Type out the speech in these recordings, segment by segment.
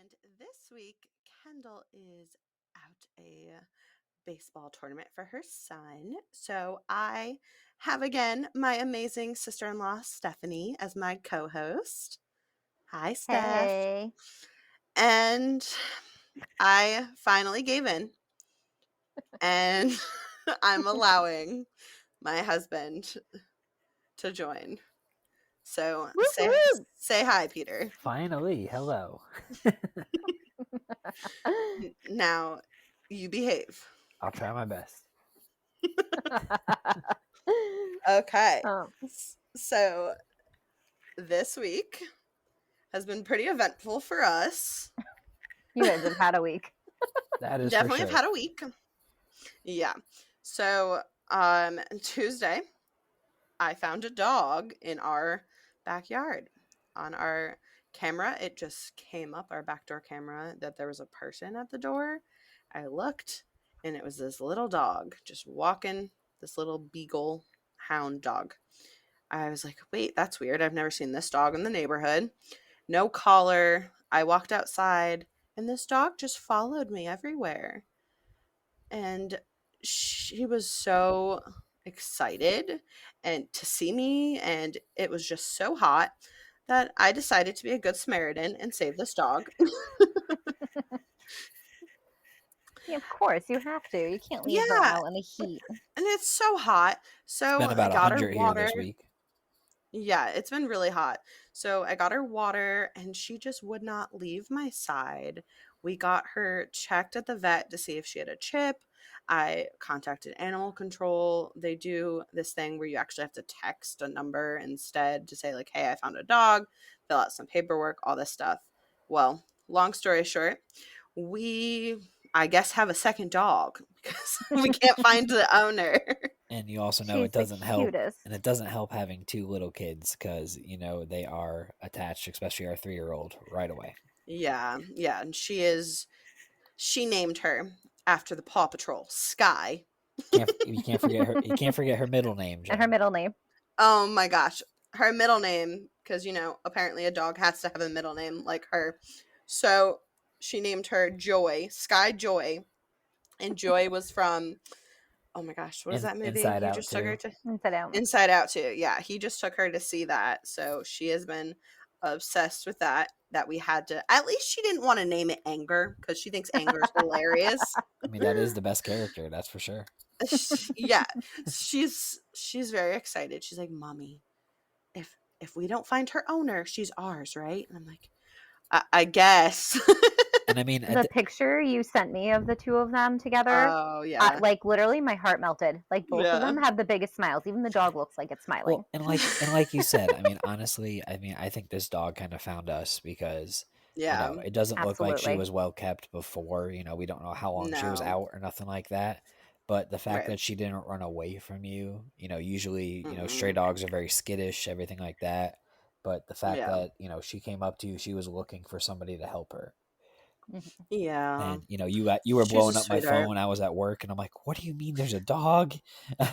And this week, Kendall is out a baseball tournament for her son. So I have again my amazing sister in law, Stephanie, as my co host. Hi, Steph. Hey. And I finally gave in and I'm allowing my husband to join. So Woo-hoo! say hi, Peter. Finally, hello. Now you behave. I'll try my best. Okay. Oh, So this week has been pretty eventful for us. you guys have had a week. That is Definitely for have sure. had a week. Yeah. So Tuesday I found a dog in our backyard. On our camera, it just came up, our backdoor camera, that there was a person at the door. I looked and it was this little dog just walking, this little beagle hound dog. I was like, wait, that's weird. I've never seen this dog in the neighborhood. No collar. I walked outside and this dog just followed me everywhere. And she was so excited and to see me, and it was just so hot that I decided to be a good Samaritan and save this dog. Yeah, of course, you have to. You can't leave her Yeah, out in the heat. and it's so hot. It's been So I about got her 100 here water. this week. Yeah, it's been really hot. So I got her water and she just would not leave my side. We got her checked at the vet to see if she had a chip. I contacted animal control. They do this thing where you actually have to text a number instead to say, like, hey, I found a dog, fill out some paperwork, all this stuff. Well, long story short, we, I guess, have a second dog because we can't find the owner. And you also know She's it the doesn't help. cutest. And it doesn't help having two little kids because, they are attached, especially our 3-year-old, right away. Yeah, and she named her after the Paw Patrol, Sky. You can't forget her. You can't forget her middle name, And her Jen. middle name. Oh my gosh. Her middle name, because, apparently a dog has to have a middle name like her. So she named her Joy, Sky Joy. And Joy was from, oh my gosh, what is that movie? Inside You Out just took her too. to Inside out. Inside Out too. Yeah, he just took her to see that. So she has been obsessed with that we had to, at least she didn't want to name it Anger because she thinks Anger is hilarious. I mean, that is the best character, that's for sure. Yeah, she's very excited. She's like, Mommy, if we don't find her owner, she's ours, right? And I'm like, I guess. And I mean, The picture you sent me of the two of them together, Oh yeah, like literally my heart melted. Like both of yeah, them have the biggest smiles. Even the dog looks like it's smiling. well, and like you said, I mean, honestly, I think this dog kind of found us because yeah. it doesn't look like she Absolutely. was well kept before. We don't know how long she was No, out or nothing like that. But the fact right. that she didn't run away from you, usually, stray Mm-mm. dogs are very skittish, everything like that. But the fact Yeah, that, she came up to you, she was looking for somebody to help her. Mhm. yeah. And, you were She's a blowing up my sweetheart. phone. I was at work and I'm like, what do you mean there's a dog? Well,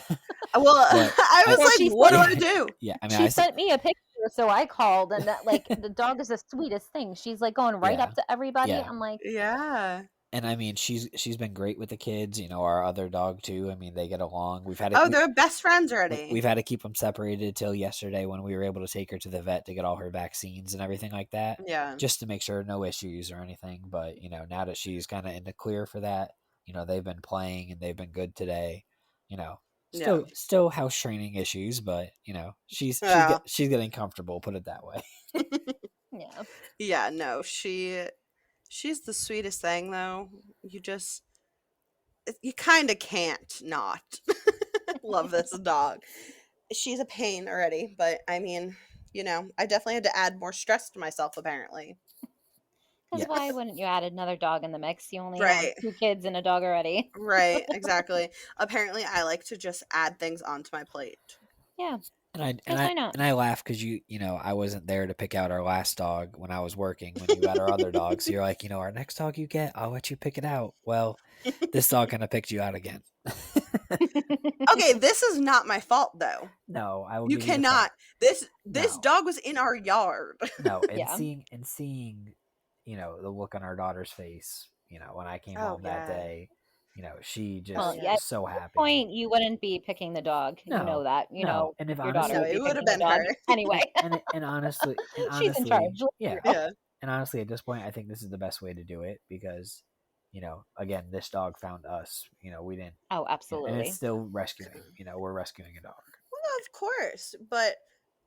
But I was I, Well, like, she what do said I do? yeah, I mean, she sent me a picture, so I called, and that like the dog is the sweetest thing. She's like going right yeah, up to everybody. yeah. I'm like, Yeah. And I mean, she's been great with the kids. Our other dog too. I mean, they get along. We've had it. Oh, they're best friends already. We've had to keep them separated till yesterday when we were able to take her to the vet to get all her vaccines and everything like that, Yeah. just to make sure no issues or anything. But now that she's kind of in the clear for that, they've been playing and they've been good today. Yeah. Still house training issues, but Yeah. she's getting comfortable. Put it that way. yeah. Yeah. No, she's the sweetest thing though. You kind of can't not love this dog. She's a pain already, but I mean, I definitely had to add more stress to myself apparently. Because Yeah. why wouldn't you add another dog in the mix? You only have Right. 2 kids and a dog already. Right, exactly. Apparently I like to just add things onto my plate. Yeah. And Because why not? I laugh because I wasn't there to pick out our last dog when I was working when you got our other dog. So you're like, our next dog you get, I'll let you pick it out. Well, this dog kind of picked you out again. Okay, this is not my fault though. No, I will You give you the cannot. fault. This No. dog was in our yard. No, and Yeah. seeing the look on our daughter's face, when I came Oh home that yeah. day, she Oh Well, just yeah, yeah. was at so this happy. point, you wouldn't be picking the dog. You know No, that. no, and if Your daughter No, would honestly, it be would have picking the been dog her. anyway. and She's in charge. honestly, Let's be yeah, real. Yeah. and honestly, at this point, I think this is the best way to do it because, again, this dog found us. We didn't, Oh, and it's absolutely. still rescuing. We're rescuing a dog. Well, of course. But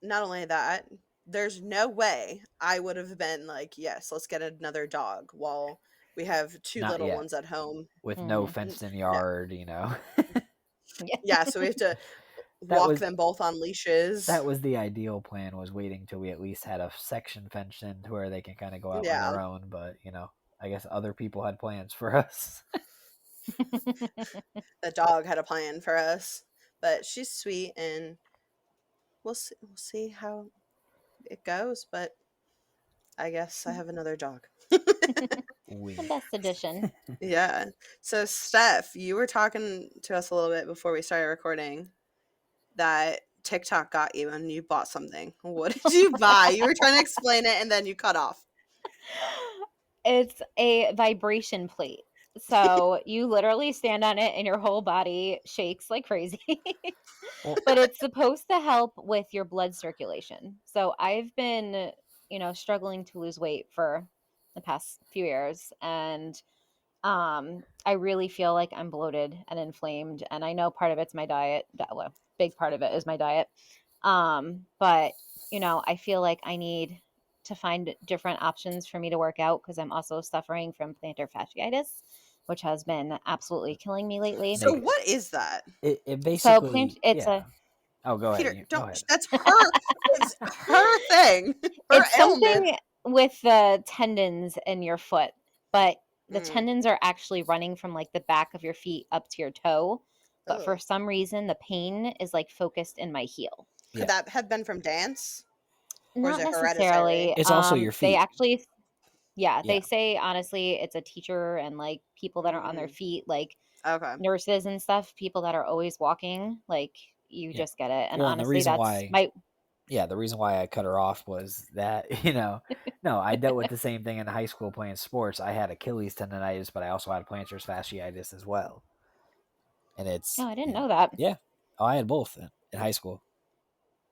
not only that, there's no way I would have been like, yes, let's get another dog while we have two Not little yet, ones at home. with no Hmm. fenced-in No. yard. Yeah. Yeah, so we have to That walk was them both on leashes. that was the ideal plan, was waiting till we at least had a section fenced in to where they can kind of go out on Yeah. their own. But I guess other people had plans for us. The dog had a plan for us. But she's sweet and we'll see how it goes, but I guess I have another dog. The We best edition. Yeah. So Steph, you were talking to us a little bit before we started recording that TikTok got you and you bought something. What did you buy? You were trying to explain it and then you cut off. It's a vibration plate. So you literally stand on it and your whole body shakes like crazy. well, But it's supposed to help with your blood circulation. So I've been, struggling to lose weight for the past few years, and I really feel like I'm bloated and inflamed, and I know part of it's my diet. Well, big part of it is my diet. But I feel like I need to find different options for me to work out because I'm also suffering from plantar fasciitis, which has been absolutely killing me lately. So Meg, what is that? it So basically, it's yeah. a Oh, go ahead. Peter, Go don't ahead. that's her it's her thing. Her it's ailment. something with the tendons in your foot, but the Mm. tendons are actually running from like the back of your feet up to your toe. But for Oh. some reason, the pain is like focused in my heel. Could Yeah, that have been from dance? Or is Not it hereditary? necessarily. it's also your They feet. actually, yeah, Yeah, they say honestly, it's a teacher and like people that are on their Mm. feet, like Okay. nurses and stuff, people that are always walking, like you yeah. just get it. And Well, and the honestly, reason that's why, my, the reason why I cut her off was that no, I dealt with the same thing in high school playing sports. I had Achilles tendonitis, but I also had plantar fasciitis as well, and it's no, I didn't know that. yeah. Oh, I had both in high school.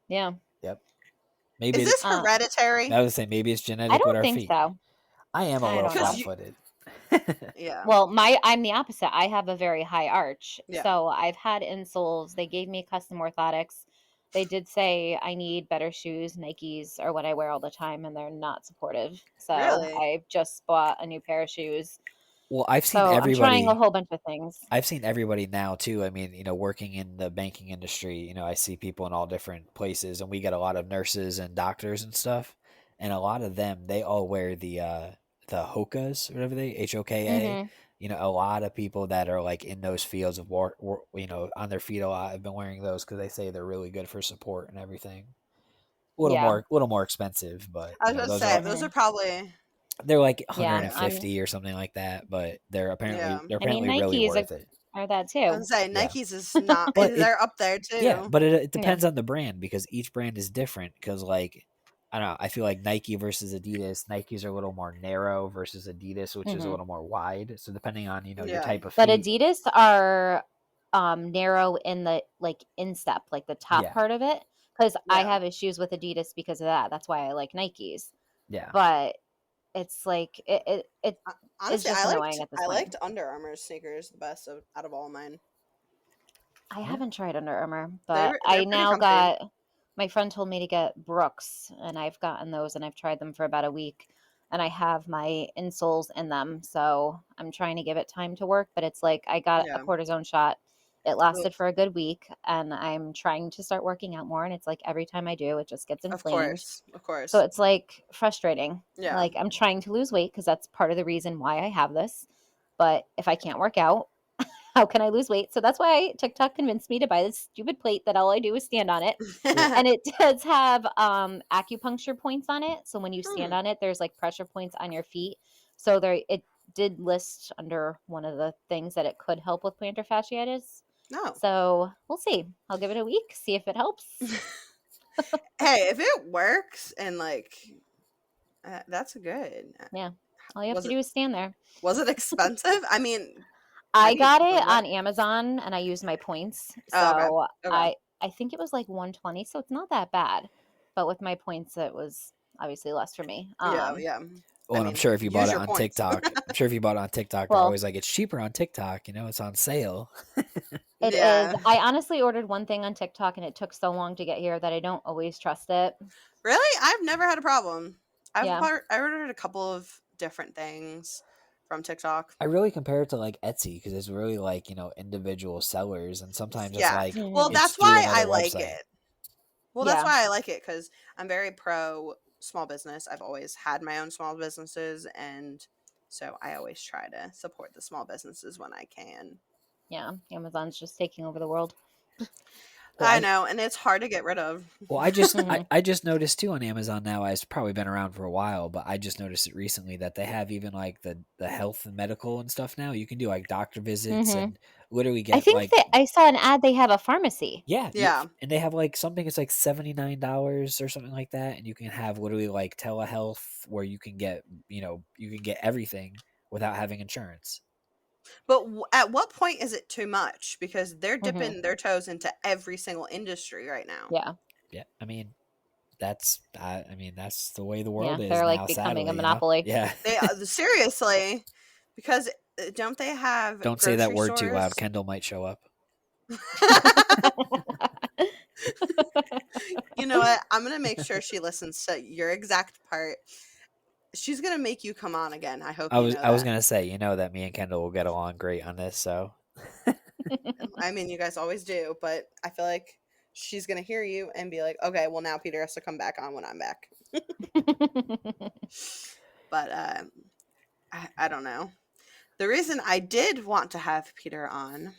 Yeah. Yep. Is Maybe this Uh, I hereditary? would say maybe it's I genetic with don't our think feet. so. I am a I little don't Because know. you flat-footed. yeah. Well, I'm the opposite. I have a very high arch. Yeah. So I've had insoles. They gave me custom orthotics. They did say I need better shoes, Nikes are what I wear all the time, and they're not supportive. So Really? I just bought a new pair of shoes. Well, I've seen So I'm trying a everybody whole bunch of things. I've seen everybody now too. I mean, working in the banking industry, I see people in all different places, and we get a lot of nurses and doctors and stuff. And a lot of them, they all wear the Hokas, whatever they HOKA. Hmm. A lot of people that are like in those fields of war, on their feet a lot have been wearing those because they say they're really good for support and everything. Yeah. A little more expensive, but I was gonna those say are those are Hmm. probably they're like Yeah. 150 or something like that, but yeah. they're I mean, apparently really Nikes worth it. are that I too. was gonna say Yeah. Nikes is not But it they're up there Yeah, too. but it Yeah. depends on the brand because each brand is different. Because like I don't know, I feel like Nike versus Adidas. Nikes are a little more narrow versus Adidas, which is a Hmm. little more wide. So depending on your Yeah. type of But feet, Adidas are narrow in the like instep, like the top yeah, part of it. Because I Yeah. have issues with Adidas because of that. That's why I like Nikes. yeah. But it's like it is Honestly, just I liked annoying at this I point. liked Under Armour sneakers the best out of all mine. I Yeah. haven't tried Under Armour, but They're I pretty now comfy. got my friend told me to get Brooks, and I've gotten those and I've tried them for about a week, and I have my insoles in them. So I'm trying to give it time to work, but it's like I got a Yeah. cortisone shot. It Ugh. lasted for a good week, and I'm trying to start working out more, and it's like every time I do, it just gets Of inflamed. course. Of So course. it's like frustrating. Yeah. Like I'm trying to lose weight because that's part of the reason why I have this. But if I can't work out, how can I lose weight? So that's why TikTok convinced me to buy this stupid plate that all I do is stand on it. And it does have acupuncture points on it. So when you stand Hmm. on it, there's like pressure points on your feet. So there it did list under one of the things that it could help with plantar fasciitis. No. So we'll see. I'll give it a week, see if it helps. Hey, if it works and that's good. Yeah. All you have Was to it do is stand there. was it expensive? I mean, how I do you got split it it on up? Amazon and I used my points. Oh, okay. So Okay. I think it was like 120, so it's not that bad. But with my points it was obviously less for me. Yeah, yeah. Well, I and I'm mean, sure if you bought use it your on points. TikTok, I'm sure if you bought it on TikTok, they're Well, always like, it's cheaper on TikTok. You know, it's on sale. it is. Yeah. I honestly ordered one thing on TikTok and it took so long to get here that I don't always trust it. Really? I've never had a problem. Yeah. I ordered a couple of different things from TikTok. I really compare it to like Etsy because it's really like, individual sellers. And sometimes it's Yeah. like, Well, Mhm. it's that's through why another I like website. it. Well, that's Yeah. why I like it because I'm very pro small business. I've always had my own small businesses, and so I always try to support the small businesses when I can. Yeah. Amazon's just taking over the world. Well, I know, and it's hard to get rid of. I just Mhm. I just noticed too on Amazon now. It's probably been around for a while, but I just noticed it recently that they have even like the health and medical and stuff now. You can do like doctor visits Mhm. and literally I get think like that I saw an ad they have a pharmacy. yeah, Yeah, and they have like something. It's like $79 or something like that, and you can have literally like telehealth where you can get you can get everything without having insurance. but at what point is it too much? Because they're Mhm. dipping their toes into every single industry right now. Yeah. Yeah, I mean that's the way the Yeah, world is they're like now. becoming a Sadly, monopoly. yeah. They seriously, because don't they have Don't say that grocery word too loud. stores? Kendall might show up. You know what? I'm gonna make sure she listens to your exact part. She's gonna make you come on again. I hope you know I was that. gonna say, that me and Kendall will get along great on this. So I mean, you guys always do, but I feel like she's gonna hear you and be like, "Okay, well now Peter has to come back on when I'm back." But I don't know. The reason I did want to have Peter on,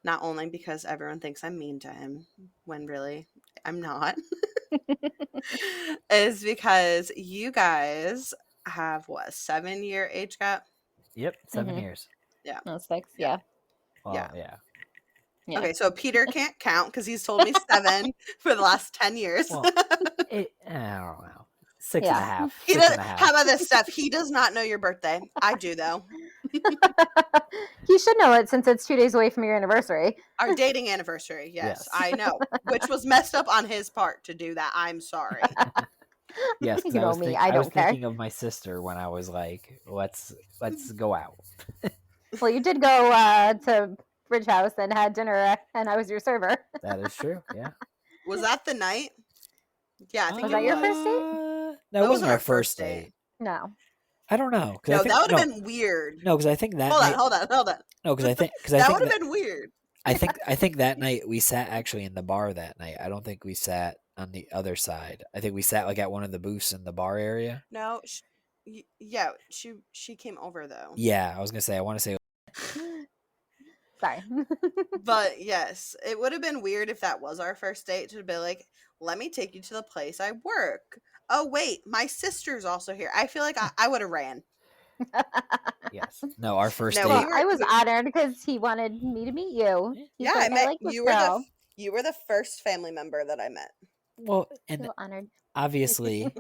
not only because everyone thinks I'm mean to him, when really I'm not, is because you guys have what, a 7-year age gap? yep, 7 Mhm. years. Yeah, No, 6, yeah, yeah. yeah. Well, yeah. Yeah. Okay, so Peter can't count because he's told me 7 for the last 10 years. Well, I don't know. Six and a Yeah. half. He Six does. and a How half. about this stuff? He does not know your birthday. I do though. He should know it since it's 2 days away from your anniversary. Our dating anniversary, yes, Yes. I know, which was messed up on his part to do that. I'm sorry. Yes, because You know me, I I was don't care. thinking of my sister when I was like, let's go out. Well, you did go to Bridge House and had dinner, and I was your server. That is true. Yeah. Was that the night? Yeah, I think Was it that your was. first date? No, it That wasn't wasn't our our first first date. date. No. I don't know because I No, think that would have been weird. no because I think that Hold on, night hold on, hold on. no because I That think would have that been weird. I think that night we sat actually in the bar that night. I don't think we sat on the other side. I think we sat like at one of the booths in the bar area. No, yeah, she came over though. Yeah, I was gonna say I want to say Sorry. But yes, it would have been weird if that was our first date to be like, let me take you to the place I work. Oh, wait, my sister's also here. I feel like I would have ran. yes. No, our first No, Well, date. I was honored because he wanted me to meet you. He's yeah, like, I I met like this girl. you were the first family member that I met. Well, and Feel honored. obviously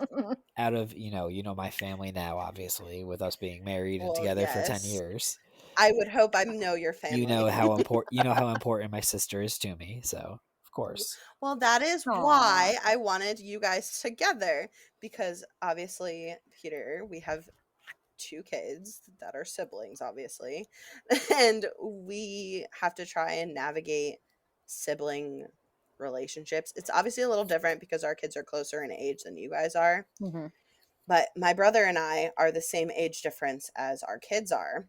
out of my family now, obviously with us being married and Well, together for 10 yes. years, I would hope I know your family. you know how important my sister is to me. So of course, Well, that is Aw. why I wanted you guys together because obviously, Peter, we have 2 kids that are siblings, obviously, and we have to try and navigate sibling relationships. It's obviously a little different because our kids are closer in age than you guys are, Mhm. but my brother and I are the same age difference as our kids are,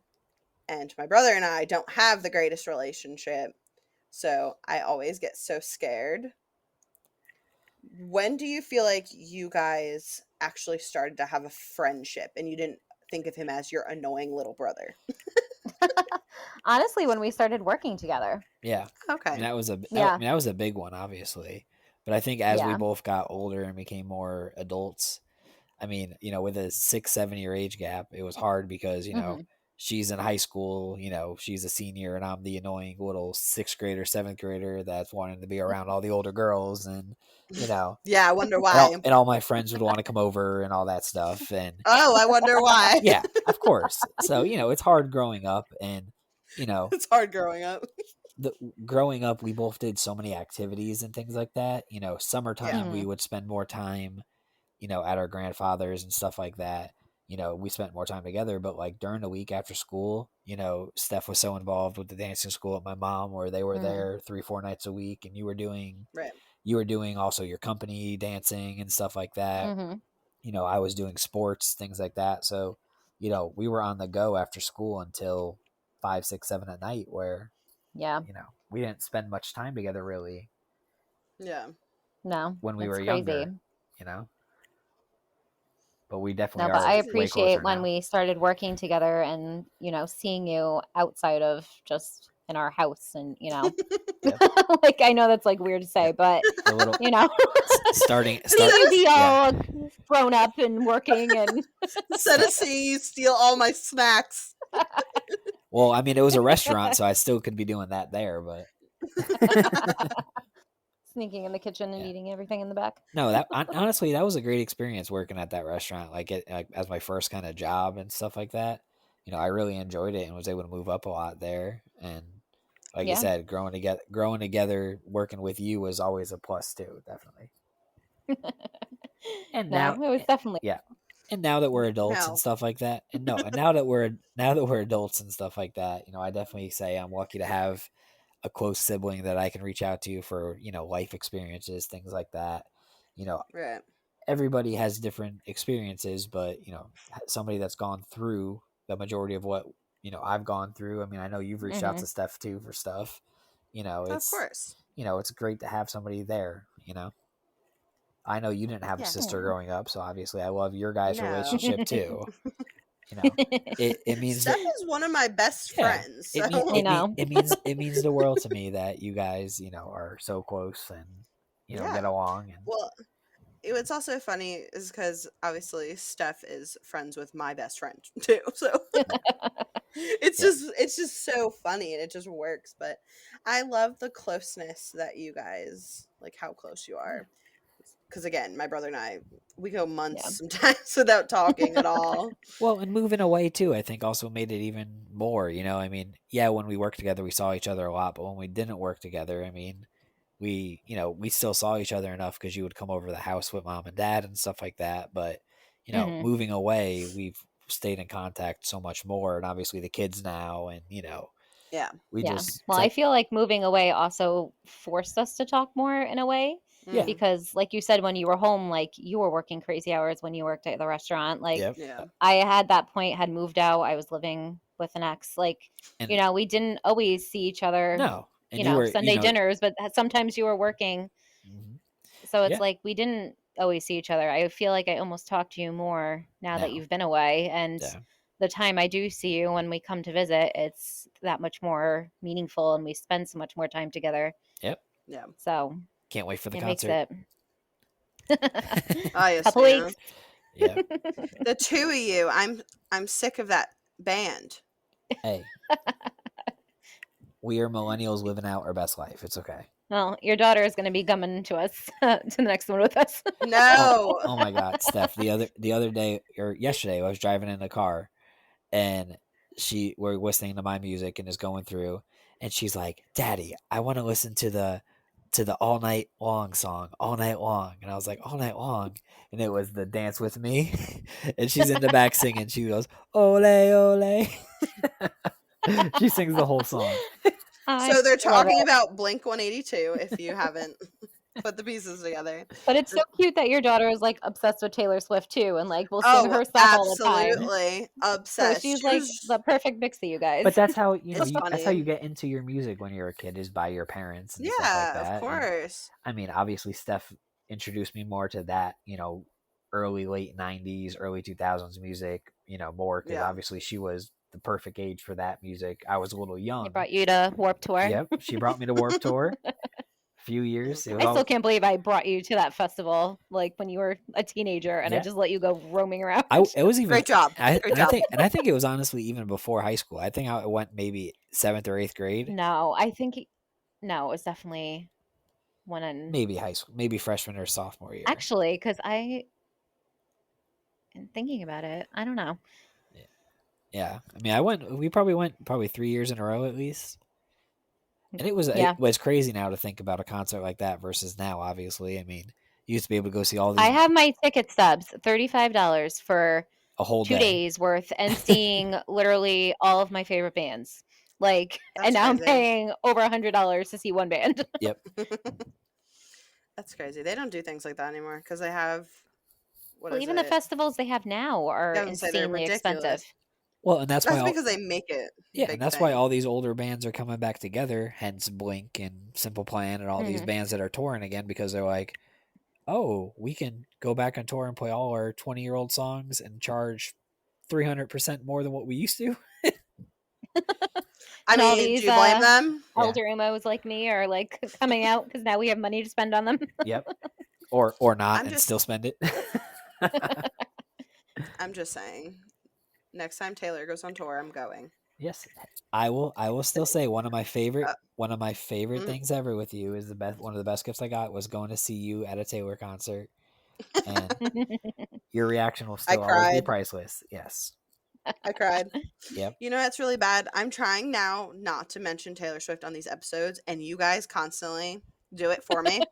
and my brother and I don't have the greatest relationship, so I always get so scared. When do you feel like you guys actually started to have a friendship and you didn't think of him as your annoying little brother? Honestly, when we started working together. yeah. I mean Okay. Yeah. that was a big one, obviously. But I think as we Yeah. both got older and became more adults, I mean, with a 6, 7 year age gap, it was hard because Mhm. she's in high school, she's a senior, and I'm the annoying little 6th grader, 7th grader that's wanting to be around all the older girls, and you know, Yeah, I wonder and why. all my friends would want to come over and all that stuff, and Oh, I wonder why. yeah, of course. So it's hard growing up, and It's hard growing up. growing up, we both did so many activities and things like that. Yeah, Summertime we would spend more time, at our grandfather's and stuff like that. We spent more time together, but like during the week after school, Steph was so involved with the dancing school at my mom where they were there 3-4 nights a week, and right. you were doing also your company dancing and stuff like that. Mhm. I was doing sports, things like that. So, we were on the go after school until 5, 6, 7 at night where, Yeah. we didn't spend much time together really Yeah. No, when we it's were crazy. younger, but we definitely No, but It's I are crazy. way closer appreciate when now. we started working together and, seeing you outside of just in our house and, Yep. like I know that's like weird to say, Yep. but The little you know, starting seeing start you be yeah. all grown up and working and Instead of seeing you steal all my snacks. Well, I mean, it was a restaurant, so I still could be doing that there, but sneaking in the kitchen and yeah. eating everything in the back. No, honestly, that was a great experience working at that restaurant, like as my first kind of job and stuff like that. I really enjoyed it and was able to move up a lot there. And like you Yeah. said, growing together, working with you was always a plus too, definitely. And No, now, it was definitely yeah, and now that we're adults and No. stuff like that, and no, and now that we're adults and stuff like that, I definitely say I'm lucky to have a close sibling that I can reach out to for life experiences, things like that. You know, Right. everybody has different experiences, but somebody that's gone through the majority of what I've gone through. I mean, I know you've reached out to Steph too for stuff. Of It's course. it's great to have somebody there. I know you didn't have a Yeah. sister growing up, so obviously I love your guys' No. relationship too. You know, it means Steph that is one of my best yeah, friends. it mean I So, it mean know. it means the world to me that you guys are so close and yeah. get along and Well, what's also funny is because obviously Steph is friends with my best friend too. So it's yeah. just so funny and it just works. But I love the closeness that you guys like how close you are. Because again, my brother and I, we go Yeah. months sometimes without talking at all. Well, and moving away too, I think also made it even more. I mean, yeah, when we worked together, we saw each other a lot, but when we didn't work together, I mean, we still saw each other enough because you would come over to the house with mom and dad and stuff like that. But Mhm. moving away, we've stayed in contact so much more, and obviously the kids now, and Yeah. we Yeah. just Well, I feel like moving away also forced us to talk more in a way yeah, Mm, because like you said when you were home like you were working crazy hours when you worked at the restaurant. Like yep, yeah. I had that point had moved out. I was living with an ex. Like, and we didn't always see each other, no, and you were Sunday dinners, but sometimes you were working. mhm, So it's yeah, like we didn't always see each other. I feel like I almost talk to you more now that now, you've been away. And yeah, the time I do see you when we come to visit, it's that much more meaningful and we spend so much more time together. yep. Yeah. So Can't wait for the it makes concert. it I couple assume. weeks. Yeah. The two of you, I'm sick of that band. Hey, we are millennials living out our best life. It's okay. Well, your daughter is going to be coming to us to the next one with us. Oh, No. oh my God, Steph. The other day or yesterday, I was driving in the car, and we're listening to my music and is going through, and she's like, "Daddy, I want to listen to the all night long song, all night long." And I was like, "All night long," and it was the Dance with Me, and she's in the back singing. She goes, "Ole ole." She sings the whole song. I So they're love talking it. about Blink 182 if you haven't put the pieces together. But it's so cute that your daughter is like obsessed with Taylor Swift too and like will sing Oh, her stuff all the time. absolutely So obsessed. she's She like was the perfect mix of you But guys. that's how it's that's how you funny. get into your music when you're a kid, is by your parents and stuff like Yeah, of that. And course. I mean, obviously, Steph introduced me more to that, early late '90s, early 2000s music, more because Yeah. obviously she was the perfect age for that music. I was a little It young. brought you to Warp Tour. Yep, she brought me to Warp Tour. few years. It was I still all can't believe I brought you to that festival, like when you were a teenager, and I yeah. just let you go roaming around. It was even Great job. Great job. I think it was honestly even before high school. I think I went maybe 7th or 8th grade, No, I think no, it was definitely one in maybe high school, maybe freshman or sophomore year. actually because I am thinking about it. I don't know. Yeah, I mean, we probably went 3 years in a row at least, and it Yeah, was crazy now to think about a concert like that versus now. Obviously, I mean, you used to be able to go see all I these have my ticket stubs, $35 for a whole 2 day. days worth, and seeing literally all of my favorite bands. Like, and That's now I'm crazy. paying over $100 to see one band. Yep. That's crazy. They don't do things like that anymore because they have what Well, is even the it? festivals they have now are I was gonna say they're insanely expensive. ridiculous. Well, and that's why That's because they make it yeah, and big that's why thing. all these older bands are coming back together. Hence, Blink and Simple Plan and all these Mhm. bands that are touring again because they're like, oh, we can go back on tour and play all our 20-year-old songs and charge 300% more than what we used to. I And all mean, do these you blame them? Yeah. elder emos like me are like coming out because now we have money to spend on them. Yep. Or not I'm and just still spend it. I'm just saying. Next time Taylor goes on tour, I'm going. Yes, I will still say one of my favorite Uh, mm, things ever with you is one of the best gifts I got was going to see you at a Taylor concert, and your reaction will I still always be cried. priceless. Yes. I cried. Yep. You know that's really bad. I'm trying now not to mention Taylor Swift on these episodes, and you guys constantly do it for me.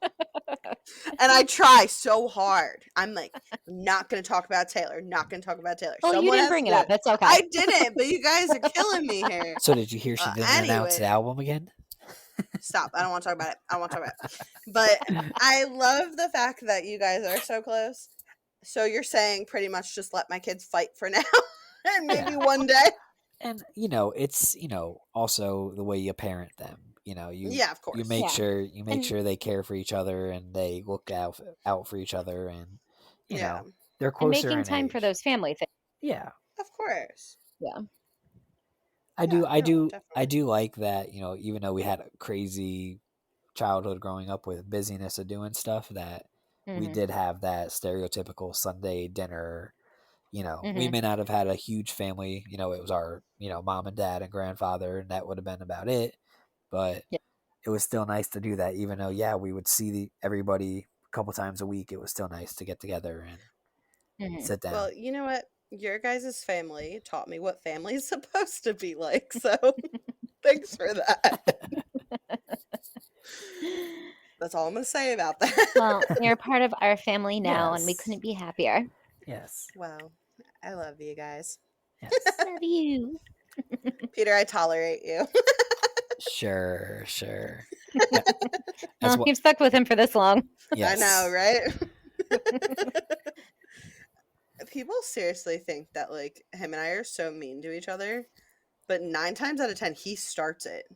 And I try so hard. I'm like, not gonna talk about Taylor. Not gonna talk about Taylor. Well, you Someone didn't has to bring it do up. it. It's okay. I didn't, but you guys are killing me here. So did you hear she didn't announce the Anyway, album again? stop. I don't want to talk about it. I don't want to talk about it. But I love the fact that you guys are so close. So you're saying pretty much just let my kids fight for now, and maybe Yeah. one day. And it's also the way you parent them. Yeah, of You course. make Yeah. sure And they care for each other and they look out for each other, and Yeah, they're and closer making in time for age. those family things. Yeah. of course. Yeah. Yeah, no, I definitely. do like that, even though we had a crazy childhood growing up with busyness of doing stuff, that we Mhm. did have that stereotypical Sunday dinner. We Mhm. may not have had a huge family, it was our, mom and dad and grandfather, and that would have been about it. But Yeah. it was still nice to do that, even though, yeah, we would see everybody a couple times a week. It was still nice to get together and Mhm. sit down. Well, you know what? Your guys' family taught me what family is supposed to be like. So thanks for that. That's all I'm going to say about that. Well, you're part of our family now, and we Yes. couldn't be happier. Yes. Well, I love you guys. Yes. Love you. Peter, I tolerate you. Sure. Yeah, that's Well, what. you've stuck with him for this long. I know, Yes. right? People seriously think that like him and I are so mean to each other, but 9 times out of 10 he starts it.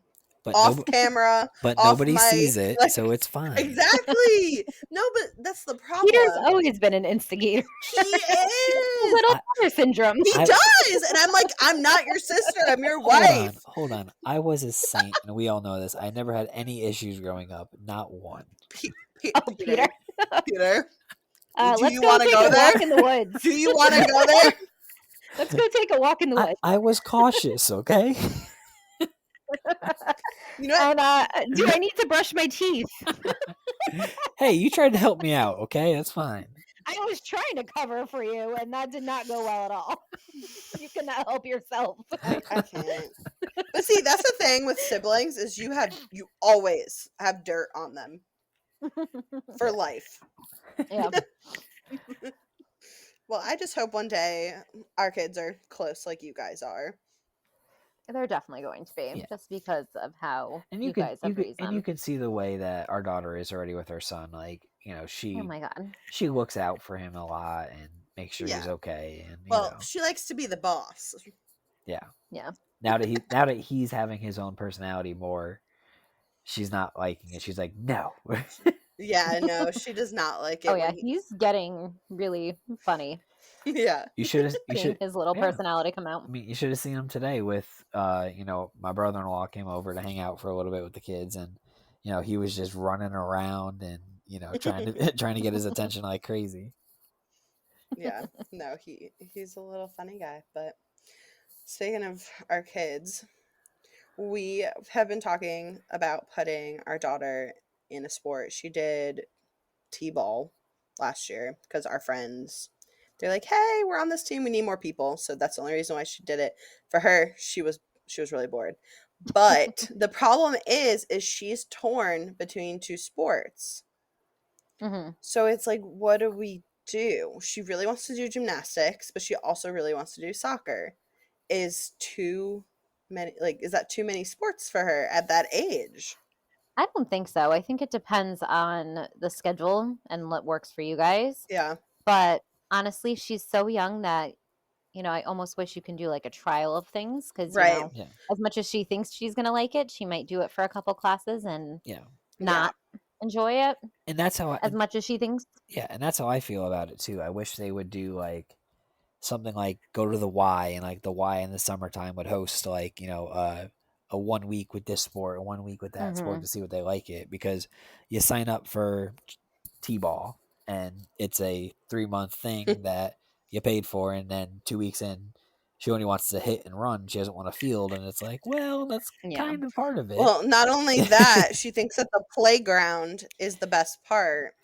But Off camera, off nobody mic, sees it, like so it's fine. exactly. No, but that's the Peter's problem. always been an instigator. He is. Little I brother syndrome. He I does. And I'm like, I'm not your sister, I'm your hold on, wife. hold on. I was a saint, and we all know this. I never had any issues growing up, not one. Oh, Peter. Peter, Peter, do Let's you go want to take go a there? walk in the woods. Do you want to go there? Let's go take a walk in the woods. I was cautious, okay? You know what? And do I need to brush my teeth? Hey, you tried to help me out, okay? That's fine. I was trying to cover for you, and that did not go well at all. You cannot help yourself. I can't. But see, that's the thing with siblings is you always have dirt on them for life. Yeah. Well, I just hope one day our kids are close like you guys are. They're definitely going to be, Yeah. just because of how And you guys have raised and them. you can see the way that our daughter is already with her son. Like, Oh my god. she looks out for him a lot and makes sure he's Yeah. okay. And Well, she likes to be the boss. yeah. Yeah. Now that he's having his own personality more, she's not liking it. She's like, no. Yeah, no, she does not like it Oh yeah, when he's getting really funny. yeah. you should Seeing his little yeah. personality come out. I mean, you should have seen him today with my brother-in-law came over to hang out for a little bit with the kids, and he was just running around and trying to trying to get his attention like crazy. Yeah. No, he's a little funny guy. But speaking of our kids, we have been talking about putting our daughter in a sport. She did T-ball last year because our friends, they're like, "Hey, we're on this team. We need more people." So that's the only reason why she did it. For her, she was really bored. But the problem is she's torn between two sports. Hmm. So it's like, what do we do? She really wants to do gymnastics, but she also really wants to do soccer. Is too many, like, is that too many sports for her at that age? I don't think so. I think it depends on the schedule and what works for you guys. Yeah. But honestly, she's so young that, I almost wish you can do like a trial of things because, Right. Yeah, as much as she thinks she's going to like it, she might do it for a couple classes and yeah, Yeah. not enjoy it and that's how I as much as she thinks. yeah, and that's how I feel about it too. I wish they would do like something like go to the Y, and like the Y in the summertime would host like a 1 week with this sport, a 1 week with that sport Hmm. to see what they like it, because you sign up for T-ball and it's a 3 month thing that you paid for, and then 2 weeks in she only wants to hit and run, she doesn't want to field, and it's like, well, that's Yeah. kind of part of it. Well, not only that, she thinks that the playground is the best part.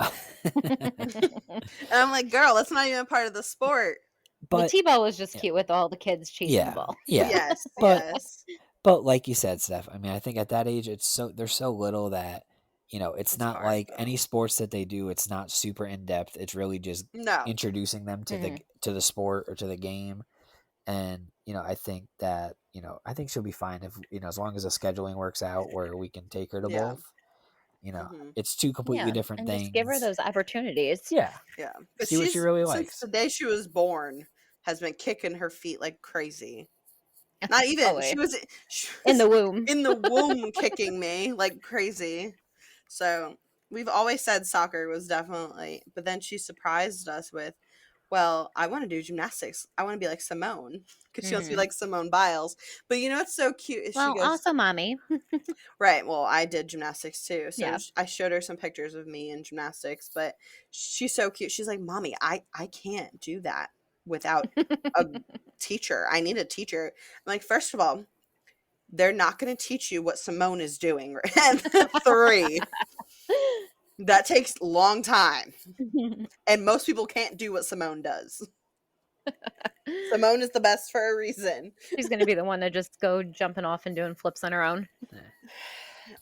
And I'm like, girl, that's not even part of the sport. The But T-ball was just yeah, cute with all the kids chasing the yeah, ball. yeah. Yes, but yes. But like you said, Steph, I mean, I think at that age, they're so little that it's It's not hard like any though. sports that they do. It's not super in depth. It's really just No. introducing them to Hmm. the sport or to the game. And I think that I think she'll be fine if as long as the scheduling works out where we can take her to Yeah. both. Hmm. It's two completely Yeah. different And just give her things. those opportunities. Yeah, Yeah. Because see what she she's, really since likes. the day she was born, has been kicking her feet like crazy. Not Oh, even. She wait. was she In was the womb. in the womb kicking me like crazy. So we've always said soccer was definitely, but then she surprised us with, well, I want to do gymnastics. I want to be like Simone because she wants to be Hmm. like Simone Biles. But you know what's so cute is she Well, goes, also, mommy. right. Well, I did gymnastics too. So Yeah. I showed her some pictures of me in gymnastics, but she's so cute. She's like, "Mommy, I can't do that without a teacher. I need a teacher." I'm like, "First of all, they're not going to teach you what Simone is doing at 3. That takes a long time. And most people can't do what Simone does. Simone is the best for a reason." She's going to be the one to just go jumping off and doing flips on her own. Yeah.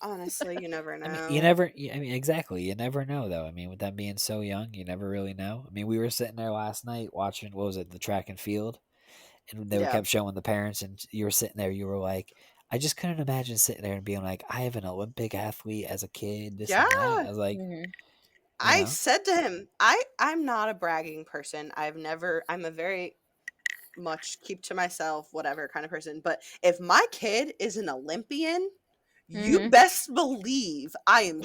Honestly, you never I mean, know. I mean, exactly. You never know, though. I mean, with them being so young, you never really know. I mean, we were sitting there last night watching, what was it, the track and field, and they Yeah. kept showing the parents, and you were sitting there, you were like, I just couldn't imagine sitting there and being like, I have an Olympic athlete as a kid, this Yeah. and that. I was like, Hmm. you I know, said to him, I'm not a bragging person. I'm a very much keep to myself, whatever kind of person. But if my kid is an Olympian, you Hmm. best believe I am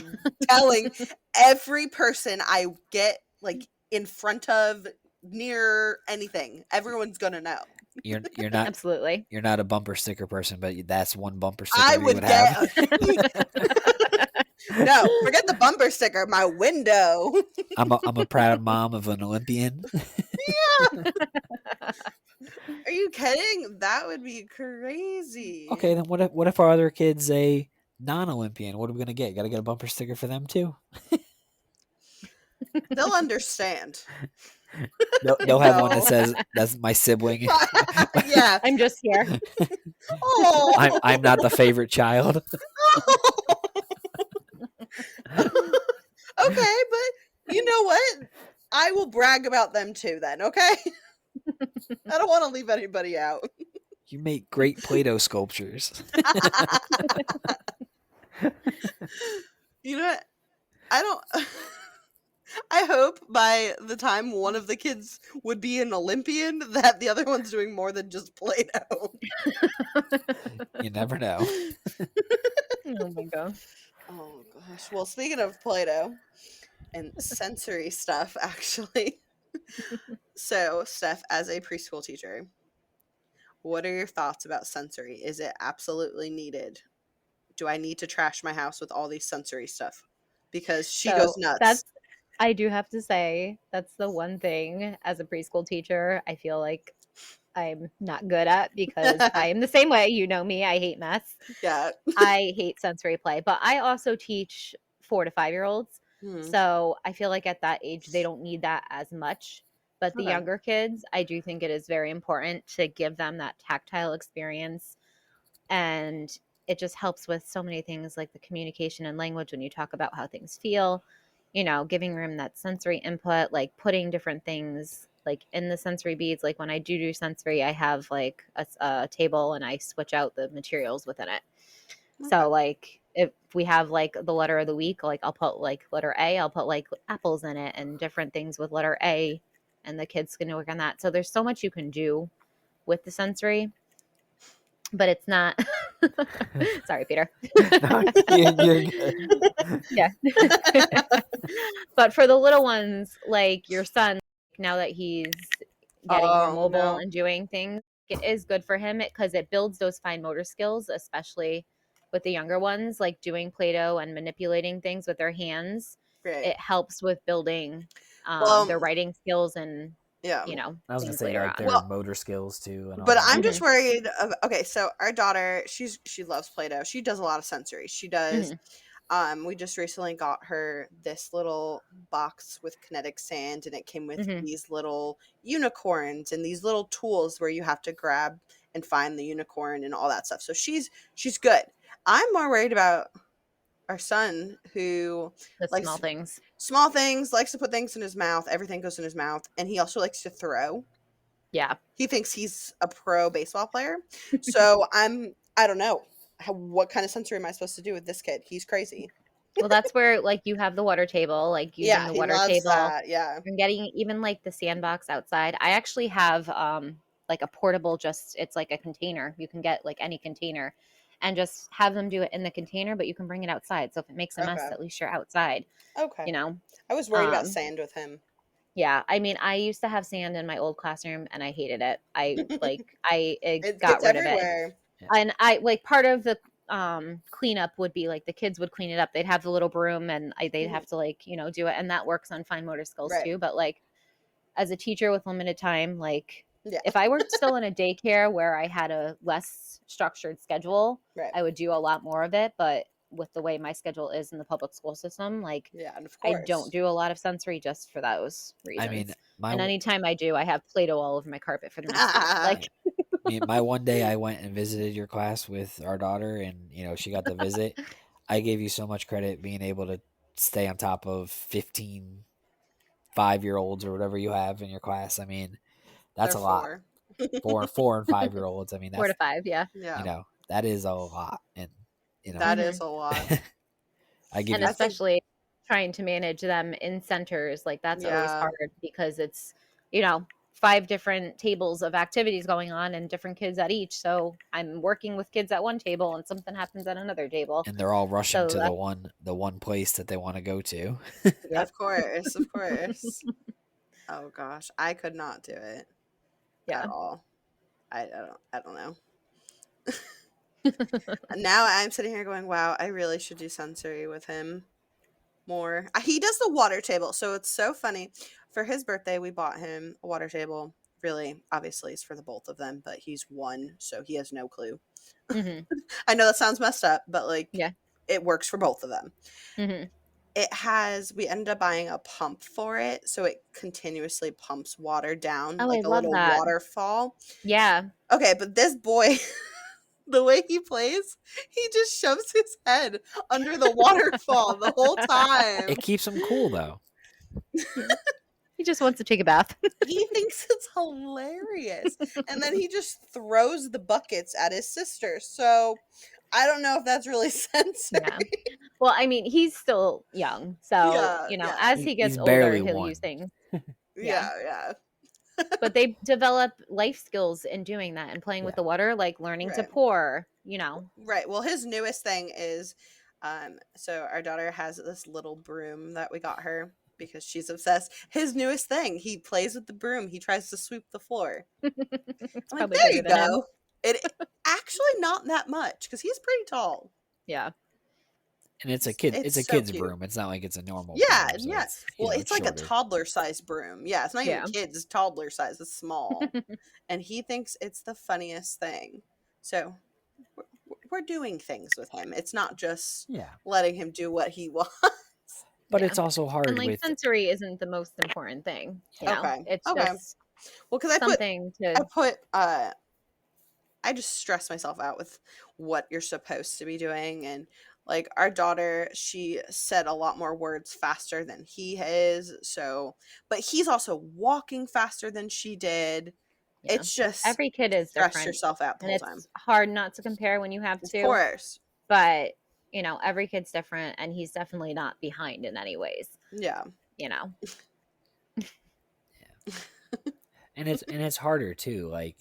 telling every person I get like in front of, near anything. Everyone's gonna know. you're not Absolutely. you're not a bumper sticker person, but that's one bumper I sticker you would would get have. a huge no, forget the bumper sticker, my window. I'm a proud mom of an Olympian. Are you kidding? That would be crazy. Okay, then what if our other kid's a non-Olympian? What are we gonna get? Got to get a bumper sticker for them too. They'll understand. They'll have one that No. says that's my sibling. Yeah. I'm just here. Oh. I'm not the favorite child. Okay, but you know what? I will brag about them too then, okay? I don't want to leave anybody out. You make great Play-Doh sculptures. You know what? I don't I hope by the time one of the kids would be an Olympian that the other one's doing more than just Play-Doh. You never know. Oh my gosh. Oh gosh. Well, speaking of Play-Doh and sensory stuff actually. So, Steph, as a preschool teacher, what are your thoughts about sensory? Is it absolutely needed do I need to trash my house with all these sensory stuff? Because she goes So nuts. that's I do have to say that's the one thing as a preschool teacher I feel like I'm not good at because I am the same way. You know me, I hate mess. Yeah. I hate sensory play, but I also teach 4 to 5 year olds. Hmm. So I feel like at that age, they don't need that as much. But the Okay. younger kids, I do think it is very important to give them that tactile experience. And it just helps with so many things like the communication and language when you talk about how things feel, giving them that sensory input, like putting different things like in the sensory beads. Like when I do sensory, I have like a table and I switch out the materials within it. Okay. So like if we have like the letter of the week, like I'll put like letter A, I'll put like apples in it and different things with letter A, and the kids can work on that. So there's so much you can do with the sensory, but it's not. Sorry, Peter. No, you're good. Yeah. But for the little ones, like your son, now that he's getting more Oh mobile no. and doing things, it is good for him because it builds those fine motor skills, especially with the younger ones, like doing Play-Doh and manipulating things with their hands. Great. It helps with building Well, their writing skills and, yeah. I was gonna things say later like on. their Well, motor skills too and all but I'm that. just Hmm. worried of, okay, so our daughter, she loves Play-Doh. She does a lot of sensory. She does Hmm. we just recently got her this little box with kinetic sand, and it came with Hmm. these little unicorns and these little tools where you have to grab and find the unicorn and all that stuff. So she's good. I'm more worried about our son who The small likes things. small things, likes to put things in his mouth, everything goes in his mouth, and he also likes to throw. Yeah. He thinks he's a pro baseball player. So I don't know. What kind of sensory am I supposed to do with this kid? He's crazy. Well, that's where like you have the water table, like using Yeah, the he water loves table that. Yeah. and getting even like the sandbox outside. I actually have like a portable, just it's like a container. You can get like any container and just have them do it in the container, but you can bring it outside. So if it makes a mess, Okay. at least you're outside, Okay. you know. I was worried about Um sand with him. yeah, I mean, I used to have sand in my old classroom and I hated it. I It got gets rid of it. everywhere. Yeah. And I like part of the cleanup would be like the kids would clean it up. They'd have the little broom and they'd Mhm. have to like, do it, and that works on fine motor skills Right. too. But like as a teacher with limited time, like Yeah. if I were still in a daycare where I had a less structured schedule, Right. I would do a lot more of it. But with the way my schedule is in the public school system, like Yeah, and of I don't course. do a lot of sensory just for those I mean, reasons. And anytime I do, I have Play-Doh all over my carpet for the rest of the week. yeah. Like, I mean, my one day I went and visited your class with our daughter, and she got to visit. I gave you so much credit being able to stay on top of 15 5 year olds or whatever you have in your class. I mean, that's They're a lot. 4. Four and 5 year olds. I mean, 4 to 5, yeah. Yeah. that is a lot. And That is Hmm. a lot. I give And you I think especially trying to manage them in centers, like that's always yeah. hard because it's, you know, 5 different tables of activities going on and different kids at each. So I'm working with kids at one table and something happens at another table. and they're all rushing So to that's, the one place that they want to go to. yep, Of course. Of course. Oh gosh, I could not do it at yeah. all. I don't know. Now I'm sitting here going, "Wow, I really should do sensory with him more." He does the water table, so it's so funny. For his birthday, we bought him a water table. Really, obviously, it's for the both of them, but he's 1, so he has no clue. Hmm. I know that sounds messed up, but like Yeah. it works for both of them. Hmm. We ended up buying a pump for it, so it continuously pumps water down Oh, I like a love little that. waterfall. Yeah. Okay, but this boy, the way he plays, he just shoves his head under the waterfall the whole It time. keeps them cool though. Yeah. He just wants to take a bath. He thinks it's hilarious. And then he just throws the buckets at his sister. So I don't know if that's really Yeah. sensory. Well, I mean, he's still young. So, Yeah, yeah, as he He's gets older, barely he'll use one. things. Yeah. yeah, yeah. But they develop life skills in doing that and playing with Yeah. the water, like learning to Right. pour. Right. Well, his newest thing is so our daughter has this little broom that we got her because she's obsessed. His newest thing, he plays with the broom. He tries to sweep the floor. It's I'm like, probably "There bigger you than him. go." It actually not that much cuz he's pretty tall. Yeah. And it's a It's so kid's cute. broom. It's not like it's a normal Yeah, broom, so yeah. it's Well, it's it's like a shorter. toddler-sized broom. Yeah, it's not even Yeah. kids, it's toddler size, it's small. And he thinks it's the funniest thing. So, we're doing things with him. It's not just Yeah. letting him do what he wants. But Yeah. it's also And hard like with sensory isn't the most important thing, you yeah. know? Okay, It's okay. just Well, because something I to, put, I just stress myself out with what you're supposed to be doing. And like our daughter, she said a lot more words faster than he is. So, but he's also walking faster than she did. yeah. It's just Every kid is stress different. yourself out the And whole time. it's hard not to compare when you have Of to, course. but you know, every kid's different and he's definitely not behind in any ways, Yeah. you know. And it's harder too, like,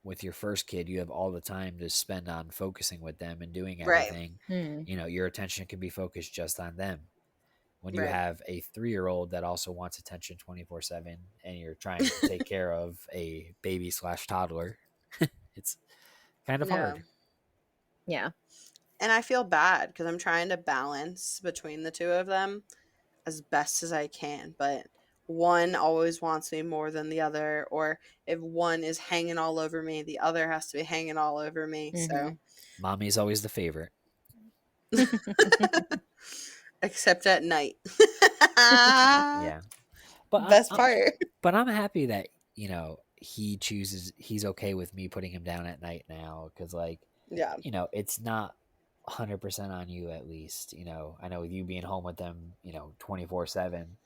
with your first kid, you have all the time to spend on focusing with them and doing Right. everything. Hmm. Your attention can be focused just on them. When you Right. have a 3-year-old that also wants attention 24/7, and you're trying to take care of a baby slash toddler, it's kind of Yeah. hard. Yeah. And I feel bad because I'm trying to balance between the two of them as best as I can, but one always wants me more than the other, or if one is hanging all over me, the other has to be hanging all over me. So, Hmm. Mommy's always the favorite. except at night. Yeah. But Best part. I'm happy that, he's okay with me putting him down at night now, cuz like, Yeah. it's not 100% on you, at least. I know with you being home with them, 24/7,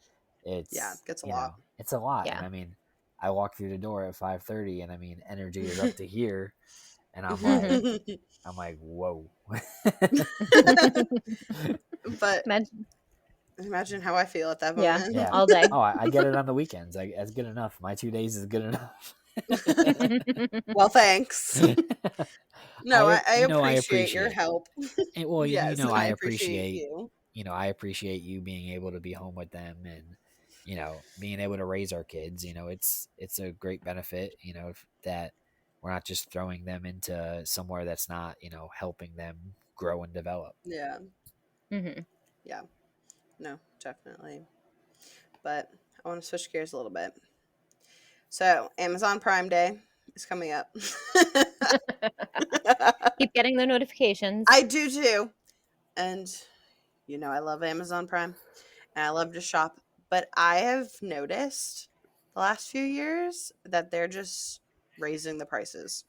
Yeah. it's, Gets a lot. it's a lot. And Yeah. I mean, I walk through the door at 5:30, and I mean, energy is up to here, and I'm like, whoa. But Imagine, imagine how I feel at that yeah, moment. Yeah. all day. Oh, I get it on the weekends. That's good enough. My 2 days is good enough. Well, thanks. No, I I appreciate your appreciate. help. Well, Yes, and I I appreciate appreciate. you. I appreciate you being able to be home with them, and being able to raise our kids. It's a great benefit. That we're not just throwing them into somewhere that's not helping them grow and develop. Yeah. Hmm. Yeah. No, definitely. But I want to switch gears a little bit. So, Amazon Prime Day is coming up. Keep getting the notifications. I do too. And I love Amazon Prime and I love to shop, but I have noticed the last few years that they're just raising the prices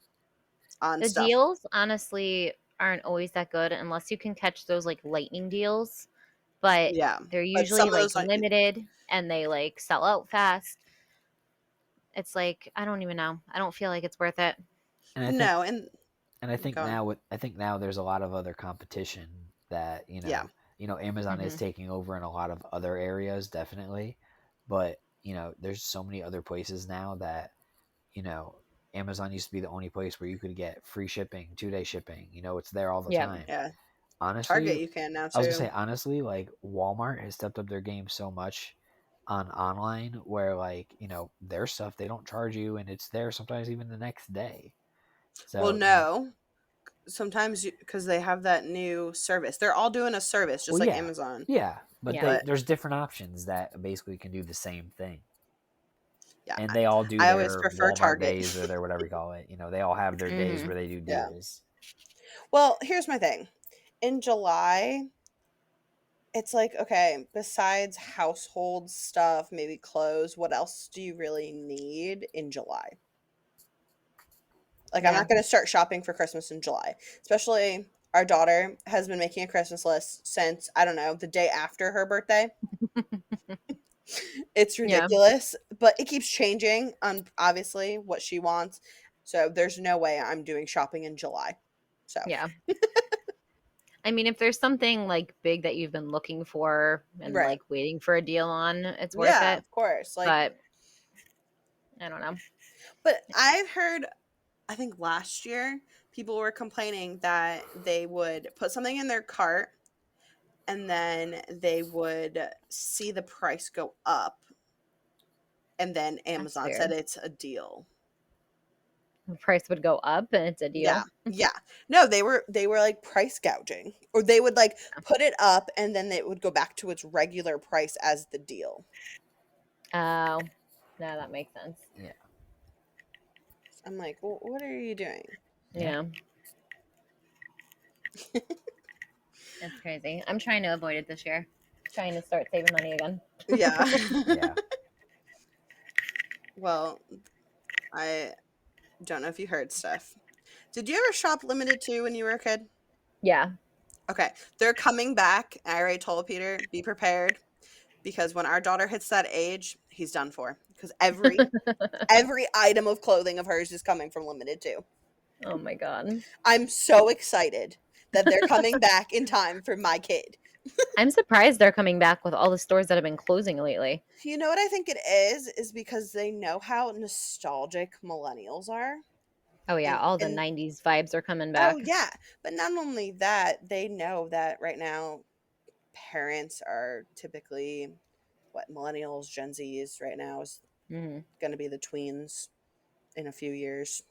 on The stuff. deals honestly aren't always that good unless you can catch those like lightning deals, but Yeah. they're But some usually of like those limited and they like sell out fast. It's like I don't even know. I don't feel like it's worth it. And I think no, and and go on. I think now there's a lot of other competition that Yeah. Amazon is Hmm. taking over in a lot of other areas, definitely. But there's so many other places now that you know Amazon used to be the only place where you could get free shipping, 2-day shipping. It's there all the Yeah. time. Yeah. Honestly, Target you can now I was gonna too. say, honestly, like, Walmart has stepped up their game so much on online, where, like, their stuff, they don't charge you, and it's there sometimes even the next day. Well, So no. Sometimes because they have that new service. They're all doing a service just well, like yeah, Amazon. yeah, but Yeah. But there's different options that basically can do the same thing, yeah, and they all do I always their prefer Walmart Target. days, or their whatever you call it. They all have their days Hmm. where they do Yeah. deals. Well, here's my thing. In July, it's like, okay, besides household stuff, maybe clothes, what else do you really need in July? Like, I'm Yeah. not going to start shopping for Christmas in July. Especially our daughter has been making a Christmas list since, I don't know, the day after her birthday. It's Yeah. ridiculous, but it keeps changing on obviously what she wants. So there's no way I'm doing shopping in July. So, Yeah. I mean, if there's something like big that you've been looking for and right. like waiting for a deal on, it's worth Yeah, it. of course. Like, But I don't know. but I've heard, I think last year, people were complaining that they would put something in their cart and then they would see the price go up. And then That's Amazon said weird. it's a deal. the price would go up and it's a Yeah. deal. Yeah. No, they were like price gouging. Or they would like put it up and then it would go back to its regular price as the deal. Oh, no, that makes sense. Yeah. I'm like, well, what are you doing? Yeah. That's crazy. I'm trying to avoid it this year. Trying to start saving money again. Yeah. Yeah. Well, I don't know if you heard stuff. Did you ever shop limited too when you were a kid? Yeah. Okay. They're coming back. I already told Peter, be prepared because when our daughter hits that age, he's done for. Because every item of clothing of hers is coming from limited too. Oh my god. I'm so excited that they're coming back in time for my kid. I'm surprised they're coming back with all the stores that have been closing lately. You know what I think it is because they know how nostalgic millennials are. Oh yeah, all the And 90s vibes are coming oh back. yeah, but not only that, they know that right now parents are typically what millennials, Gen Zs right now is Hmm. going to be the tweens in a few years.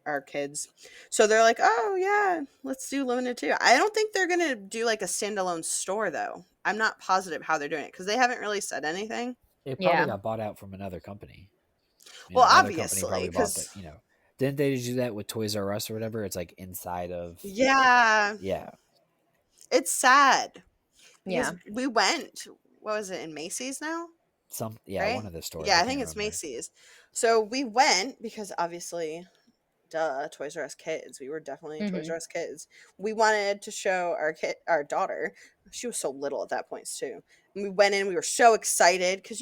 Our kids, so they're like, oh yeah, let's do limited too. I don't think they're gonna do like a standalone store though. I'm not positive how they're doing it because they haven't really said anything. It probably Yeah. got bought out from another company. Well, Another company obviously, probably bought because didn't they do that with Toys R Us or whatever? It's like inside of, yeah, yeah, it's sad because Yeah. we went. What was it in Macy's now? yeah, one Right? of the stores. Yeah, I I can't think it's remember. Macy's. So we went because obviously, duh, Toys R Us kids. We were definitely Toys Hmm. R Us kids. We wanted to show our daughter. She was so little at that point too. And we went in. We were so excited because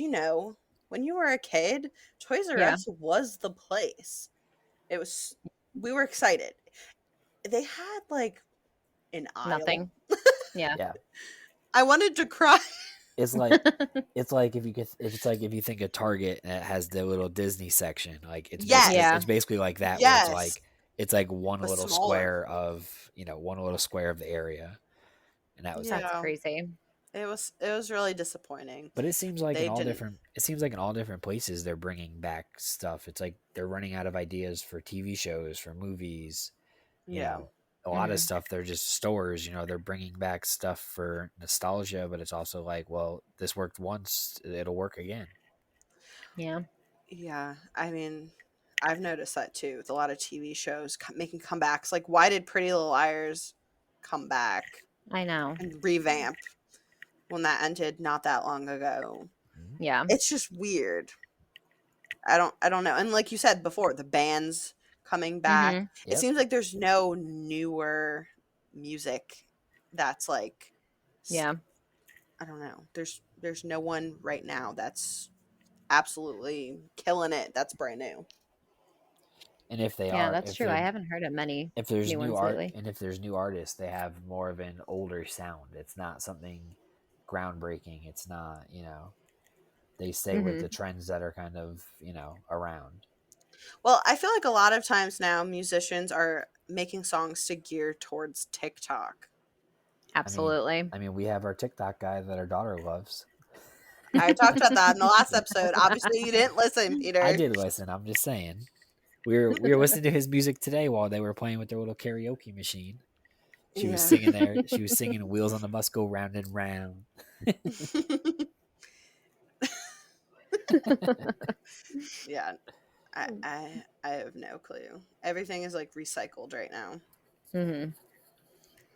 when you were a kid, Toys R Yeah. Us was the place. It was. We were excited. They had like an aisle. Nothing. Yeah. Yeah, I wanted to cry. it's like it's like if you get it's like if you think of Target and it has the little Disney section, like Yeah. it's basically like that where Yes, it's like one but little smaller. square of one little square of the area, and that was it. That's Yeah, crazy. it was really disappointing. But They didn't. it seems like in all different places they're bringing back stuff. It's like they're running out of ideas for TV shows, for movies, you Yeah. know. A lot of Hmm. stuff they're just stores, they're bringing back stuff for nostalgia, but it's also like, well, this worked once, it'll work again. Yeah. Yeah, I mean, I've noticed that too with a lot of TV shows making comebacks. Like, why did Pretty Little Liars come back I know. and revamp when that ended not that long ago? Mhm. Yeah. It's just weird. I don't know. And like you said before, the bands coming back. Hmm. It Yep. seems like there's no newer music that's like s- Yeah. I don't know. There's no one right now that's absolutely killing it. That's brand new. And if they Yeah, are, that's true. I haven't heard of many if there's new new ones art lately. and if there's new artists, they have more of an older sound. It's not something groundbreaking. It's not, they stay with Hmm. the trends that are kind of, around. Well, I feel like a lot of times now musicians are making songs to gear towards TikTok. I mean, Absolutely. we have our TikTok guy that our daughter loves. I talked about that in the last episode. Obviously, you didn't listen, I Peter. did listen. I'm just saying. We were listening to his music today while they were playing with their little karaoke machine. She was Yeah. singing there. She was singing "Wheels on the Bus Go Round and Round." Yeah. I have no clue. Everything is like recycled right now. Hmm.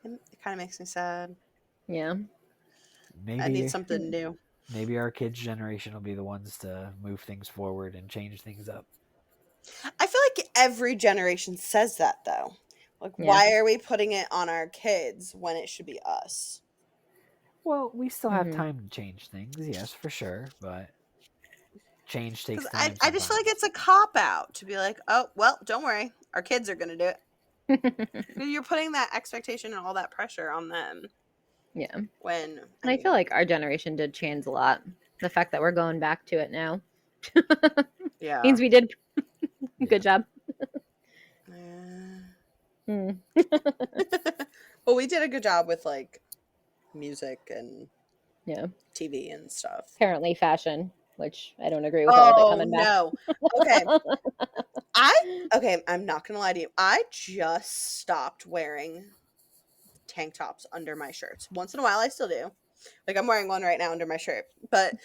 It kind of makes me sad. Yeah. I need Maybe something new. maybe our kids' generation will be the ones to move things forward and change things up. I feel like every generation says that though. Like, Yeah. why are we putting it on our kids when it should be us? Well, we still have Hmm. time to change things, yes, for sure, but change takes Because I, time I just feel like sometimes. it's a cop out to be like, oh, well, don't worry. Our kids are going to do it. You're putting that expectation and all that pressure on them Yeah. And when, I I feel mean, like our generation did change a lot. The fact that we're going back to it now yeah. means we did a Yeah. good job. Uh, Mm. well, we did a good job with like music and Yeah. TV and stuff. Apparently fashion, which I don't agree with all of it Oh, coming back. no. Okay. Okay, I'm not gonna lie to you. I just stopped wearing tank tops under my shirts. Once in a while, I still do. Like I'm wearing one right now under my shirt, but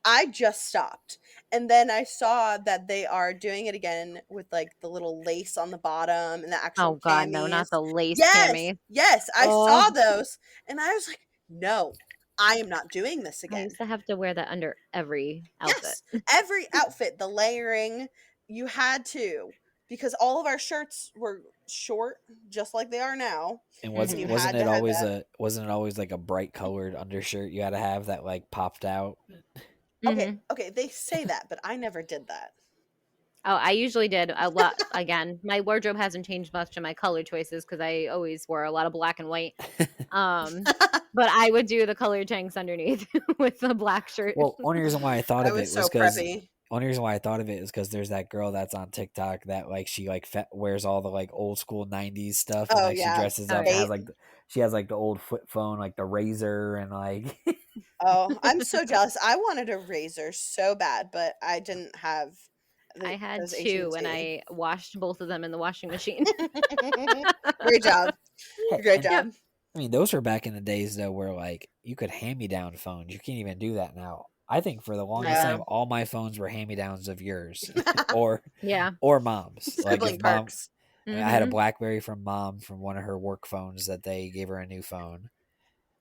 I just stopped. And then I saw that they are doing it again with like the little lace on the bottom and the Oh actual God, no, not camis. the lace Yes, cami. yes, I Oh, saw those, and I was like, no, I am not doing this I again. used to have to wear that under every outfit. Yes, every outfit, the layering, you had to, because all of our shirts were short, just like they are now, And and you Hmm. had to have that. wasn't it always like a bright colored undershirt you had to have that like popped out? Okay, Hmm. okay, they say that, but I never did that. Oh, I usually did a lot. Again, my wardrobe hasn't changed much in my color choices because I always wore a lot of black and white. But I would do the colored tanks underneath with the black shirt. Well, only reason why I thought I of was it was so because preppy. only reason why I thought of it is because there's that girl that's on TikTok that like she like wears all the like old school '90s stuff and Oh like she yeah, dresses Oh up and yeah. has Kate. like she has like the old flip phone like the razor and like Oh, I'm so jealous. I wanted a razor so bad, but I didn't have I the had those AT and two and T. I washed both of them in the washing machine. Great job, Hey, great and Yep. job. I mean those were back in the days though where like you could hand me down phones. You can't even do that now. I think for the longest Yeah, time all my phones were hand me downs of yours or Yeah. or mom's. Like if sibling mom perks. I mean, I had a Mhm. BlackBerry from mom from one of her work phones that they gave her a new phone.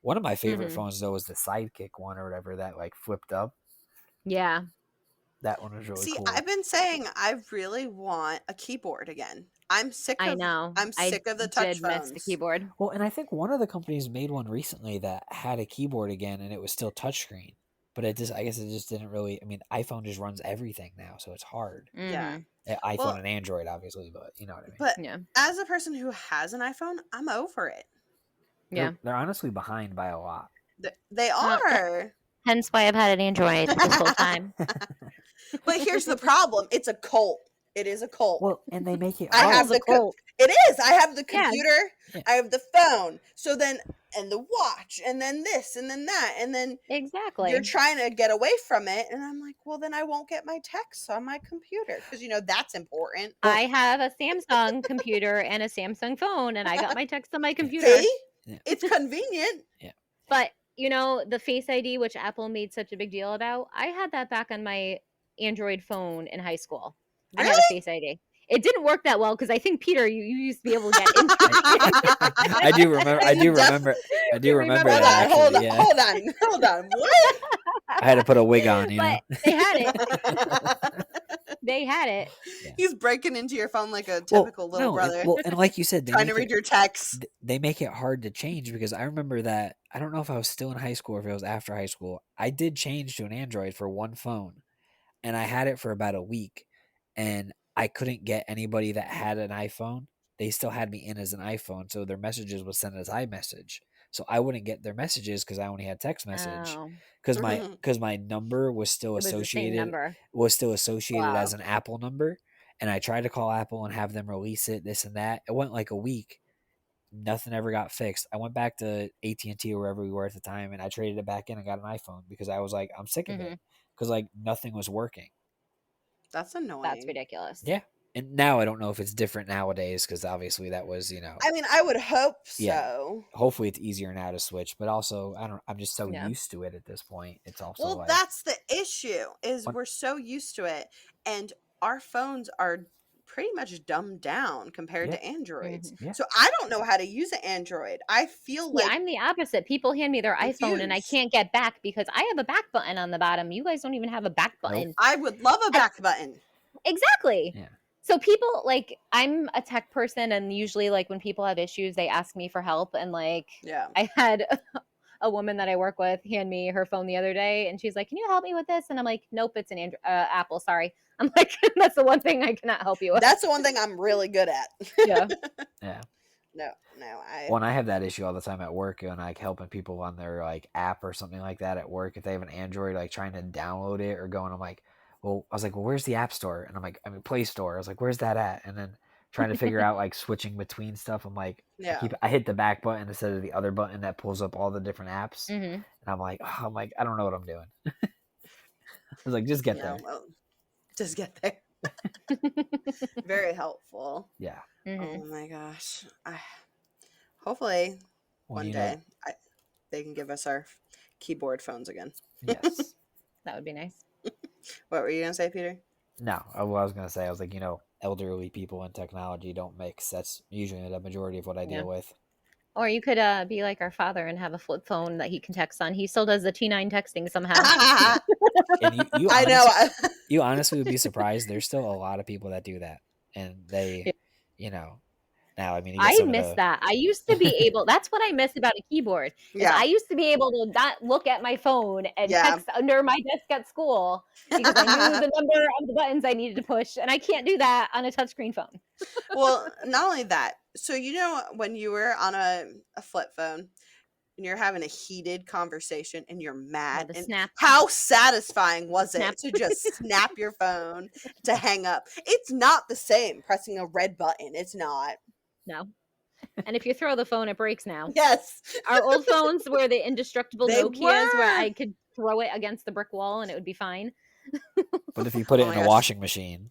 One of my favorite Mhm. phones though was the Sidekick one or whatever that like flipped up. Yeah. That one was really See, cool. I've been saying I really want a keyboard again. I'm sick I of know. I'm I sick of the touch did miss the phones. keyboard. Well, and I think one of the companies made one recently that had a keyboard again, and it was still touchscreen. But it just, I guess, it just didn't really. I mean, iPhone just runs everything now, so it's hard. Yeah. Mhm. iPhone Well, and Android, obviously, but you know what I mean. but Yeah. as a person who has an iPhone, I'm over it. Yeah. They're honestly behind by a lot. They Uh, are. Hence why I've had an Android this whole time. But here's the problem. It's a cult. It is a cult. Well, and they make it I hard. Apple's have a the cult. it is. I have the Yeah, computer, Yeah. I have the phone. So then and the watch and then this and then that and then you're exactly. trying to get away from it and I'm like, "Well, then I won't get my texts on my computer because you know that's important." Well, I have a Samsung computer and a Samsung phone, and I got my text on my computer. See? yeah, It's convenient. yeah. But, the Face ID, which Apple made such a big deal about, I had that back on my Android phone in high school. I had a Really? Face ID. It didn't work that well because I think, Peter, you used to be able to get into I it. do remember. I I do def remember. I do You remember remember Hold that that? on, hold actually. on, Yeah, hold on, hold on. What? I had to put a wig on. You know. But they had it. They had it. Yeah. He's breaking into your phone like a Well, typical little no, brother, and like you said, trying to read your texts. they make it hard to change because I remember that I don't know if I was still in high school or if it was after high school. I did change to an Android for one phone, and I had it for about a week, and I couldn't get anybody that had an iPhone. They still had me in as an iPhone, so their messages was sent as iMessage. So I wouldn't get their messages because I only had text message Oh, because my number was still it was the same number. associated as Wow. an Apple number, and I tried to call Apple and have them release it, this and that. It went like a week. Nothing ever got fixed. I went back to AT&T or wherever we were at the time, and I traded it back in and got an iPhone because I was like, I'm sick of it Hmm. because like nothing was working. That's That's annoying. ridiculous. Yeah. And now I don't know if it's different nowadays because obviously that was, I mean, I would hope yeah. so. Hopefully it's easier now to switch, but also I'm just so Yeah. used to it at this point. It's also Well, like that's the issue is when, we're so used to it and our phones are pretty much dumbed down compared yeah, to Androids. Hmm. yeah. So I don't know how to use an Android. I feel See, like I'm the opposite. People hand me their iPhone and I confused. can't get back because I have a back button on the bottom. You guys don't even have a back Nope. button. I would love a And back button. exactly. Yeah. So people like I'm a tech person and usually like when people have issues they ask me for help and like Yeah. I had a woman that I work with hand me her phone the other day and she's like, "Can you help me with this?" And I'm like, "Nope, it's an Apple, sorry." I'm like, "That's the one thing I cannot help you with." That's the one thing I'm really good at. Yeah. Yeah. No, Well, and I have that issue all the time at work and like helping people on their like app or something like that at work if they have an Android, like trying to download it or going, I'm like, well, I was like, well, where's the App Store? And I'm like, I mean, Play Store. I was like, where's that at? And then trying to figure out like switching between stuff. I'm like, yeah. I hit the back button instead of the other button that pulls up all the different apps. Hmm. And I'm like, I don't know what I'm doing. I was like, just get Yeah, there. well, just get there. Very helpful. Yeah. Mhm. Oh my gosh. Hopefully Well, one day they can give us our keyboard phones again. yes. That would be nice. What were you gonna say, Peter? No, what I was gonna say, I was like, elderly people and technology don't mix. That's usually the majority of what I Yeah. deal with. Or you could be like our father and have a flip phone that he can text on. He still does the T9 texting somehow. And I know. you honestly would be surprised. There's still a lot of people that do that, and Yeah. you know, now I mean, you get I some of miss the that. I used to be able, that's what I miss about a keyboard, is Yeah. I used to be able to not look at my phone and Yeah. text under my desk at school because I knew the number of the buttons I needed to push, and I can't do that on a touchscreen phone. Well, not only that. So when you were on a flip phone and you're having a heated conversation and you're Yeah, mad, the and snap, how satisfying was snap. it to just snap your phone to hang up? It's not the same pressing a red button. It's not. No. And if you throw the phone, it breaks now. Yes. Our old phones were the indestructible They Nokias where were. I could throw it against the brick wall and it would be fine. But if you put Oh it in my a gosh. washing machine,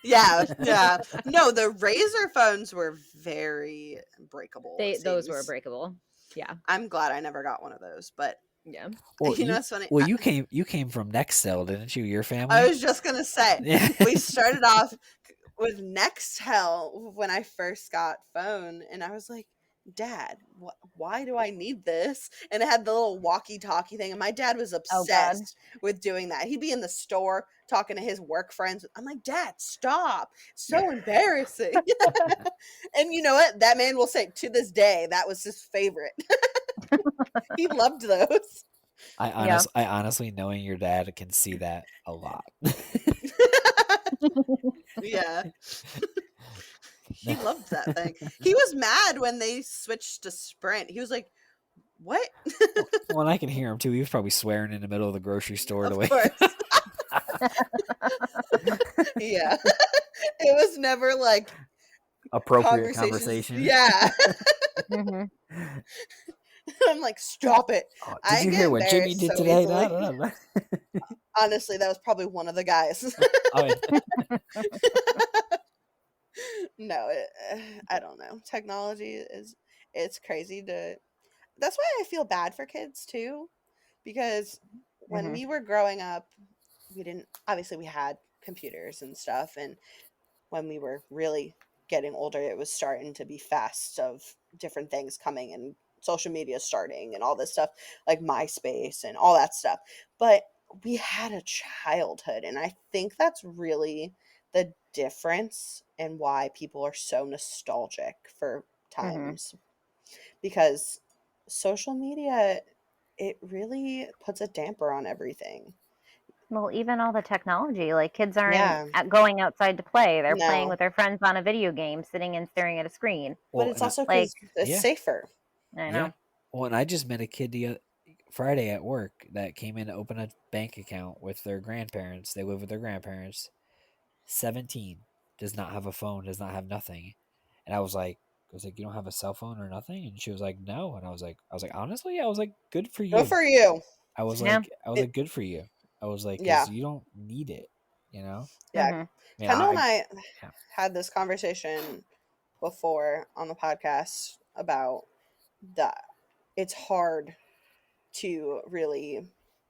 Yeah, yeah. No, the Razor phones were very breakable, it Those were seems. breakable. Yeah. I'm glad I never got one of those, but Yeah. well, it's funny. you came from Nextel, didn't you? Your I family? was just gonna say, Yeah. we started off with Nextel when I first got phone, and I was like, Dad, why do I need this? And it had the little walkie-talkie thing, and my dad was Oh God. obsessed with doing that. He'd be in the store talking to his work friends. I'm like, Dad, stop! It's so embarrassing. And you know what? That man will say to this day that was his favorite. He loved those. Yeah. I honestly, knowing your dad, can see that a lot. Yeah. He loved that thing. He was mad when they switched to Sprint. He was like, "What?" Well, and I can hear him too. He was probably swearing in the middle of the grocery store to Of wake. course. Yeah. It was never like Appropriate conversations. conversation. Yeah. Mhm. I'm like, "Stop it." Oh, did I you get hear what Jimmy embarrassed did so today? easily. No. Honestly, that was probably one of the guys. Oh, yeah. No, I don't know. Technology it's crazy to that's why I feel bad for kids too, because when Mhm. we were growing up, we didn't obviously we had computers and stuff, and when we were really getting older, it was starting to be fast of different things coming and social media starting and all this stuff like MySpace and all that stuff. But we had a childhood, and I think that's really the difference and why people are so nostalgic for Mhm. times, because social media, it really puts a damper on everything. Well, even all the technology, like kids aren't Yeah. going outside to play. They're playing No. with their friends on a video game, sitting and staring at a screen. But Well, it's and also Like, because it's yeah, safer. I yeah. know. Well, and I just met a kid Friday at work that came in to open a bank account with their grandparents. They live with their grandparents. 17, does not have a phone, does not have nothing. And I was like, you don't have a cell phone or nothing? And she was like, no. And I was like, honestly, I was like, good for Good you. for you. Yeah. I was It, like, good for you. I was like, yeah. because you don't need it, you know? Yeah. Mhm. Kendall and I Yeah. had this conversation before on the podcast about that. It's hard to really,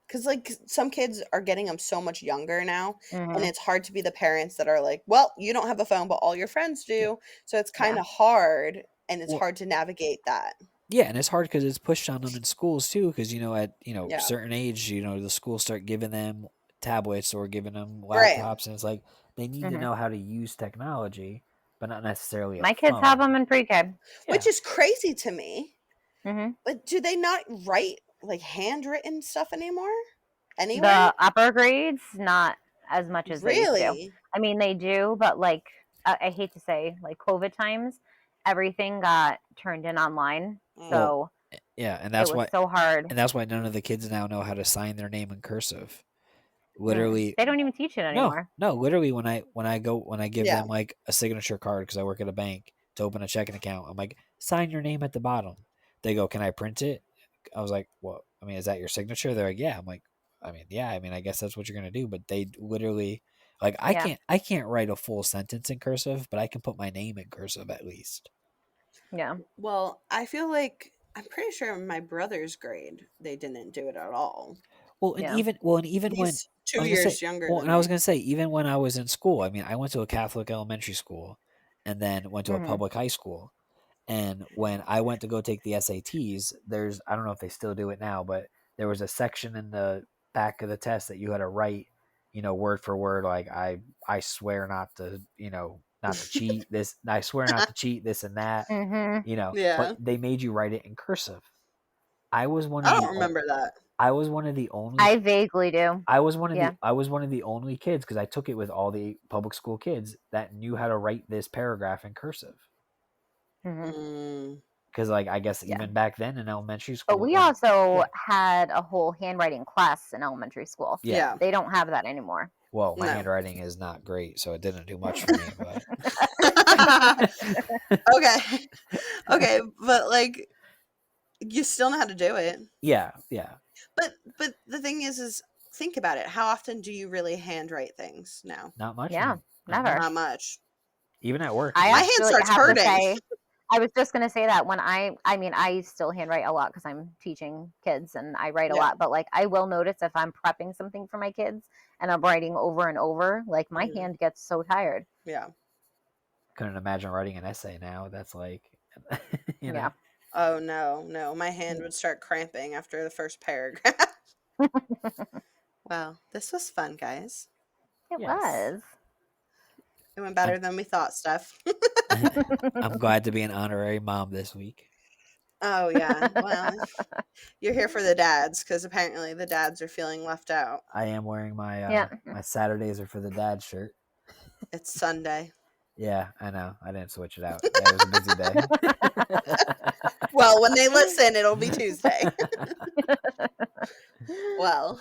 because like some kids are getting them so much younger now, and Mhm. it's hard to be the parents that are like, well, you don't have a phone but all your friends Yeah. do, so it's kind Yeah. of hard, and it's Well, hard to navigate that. yeah, and it's hard because it's pushed on them in schools too. Because at Yeah. certain age, the schools start giving them tablets or giving them Right. laptops, and it's like they need to Mhm. know how to use technology, but not necessarily a My kids have phone. them in pre-K. Which Yeah. is crazy to me. Mhm. But do they not write like handwritten stuff anymore? Anywhere? The upper grades, not as much as they used to. Really? I mean, they do, but like, I hate to say, like COVID times, everything got turned in online. Mm. Well, So yeah, and it that's was why so hard. none of the kids now know how to sign their name in cursive. Mm. Literally, They don't even teach it no, anymore. no. Literally, when I give Yeah. them like a signature card because I work at a bank to open a checking account, I'm like, sign your name at the bottom. They go, can I print it? I was like, well, I mean, is that your signature? They're like, yeah. I'm like, I mean, yeah. I mean, I guess that's what you're gonna do. But they literally, Like Yeah. I can't write a full sentence in cursive, but I can put my name in cursive at least. Yeah. Well, I feel like I'm pretty sure in my brother's grade they didn't do it at all. Yeah. And even when He's I 2 was gonna say years younger well, than and I was me. gonna say even when I was in school, I mean, I went to a Catholic elementary school, and then went to a Mhm. public high school. And when I went to go take the SATs, there's I don't know if they still do it now, but there was a section in the back of the test that you had to write, word for word, like I swear not to, not to cheat this. I swear not to cheat this and that, Mhm. But Yeah. they made you write it in cursive. I was one I of don't the remember that. I was one of the only I vaguely do. Yeah. I was one of the only kids because I took it with all the public school kids that knew how to write this paragraph in cursive. Mhm. Mm, Because like I guess Yeah. even back then in elementary But school, we or also yeah, had a whole handwriting class in elementary school. yeah. yeah. They don't have that anymore. Well, my No. handwriting is not great, so it didn't do much for me. But Okay. Okay, but like you still know how to do it. yeah, yeah, But the thing is think about it. How often do you really handwrite things now? not much, Yeah. not Never. much. Not much. Even at work, I My yeah, hand actually starts have to hurting. say, I was just gonna say that when I mean, I still handwrite a lot because I'm teaching kids and I write a Yeah. lot, but like I will notice if I'm prepping something for my kids and I'm writing over and over, like my Mhm. hand gets so tired. Yeah. couldn't imagine writing an essay now. That's like, you know, Yeah. Oh no, no. My hand would start cramping after the first paragraph. Well, this was fun, guys. It yes. was. It went I'm better than we thought, Steph. I'm glad to be an honorary mom this week. Oh yeah. Well, you're here for the dads because apparently the dads are feeling left out. I am wearing my Yeah. my Saturdays are for the dad shirt. It's Sunday. Yeah, I know. I didn't switch it out. Yeah, it was a busy day. Well, when they listen, it'll be Tuesday. Well,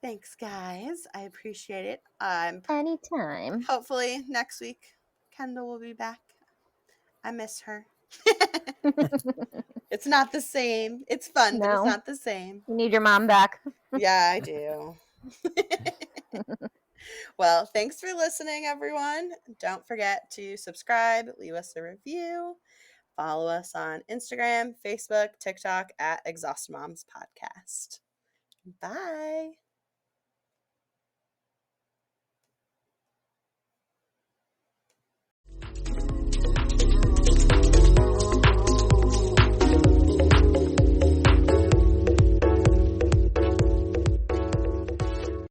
thanks, guys. I appreciate it. Anytime. Hopefully next week Kendall will be back. I miss her. It's not the same. It's fun, but it's No. not the same. You need your mom back. Yeah, I do. Well, thanks for listening, everyone. Don't forget to subscribe, leave us a review, follow us on Instagram, Facebook, TikTok at Exhausted Moms Podcast. Bye.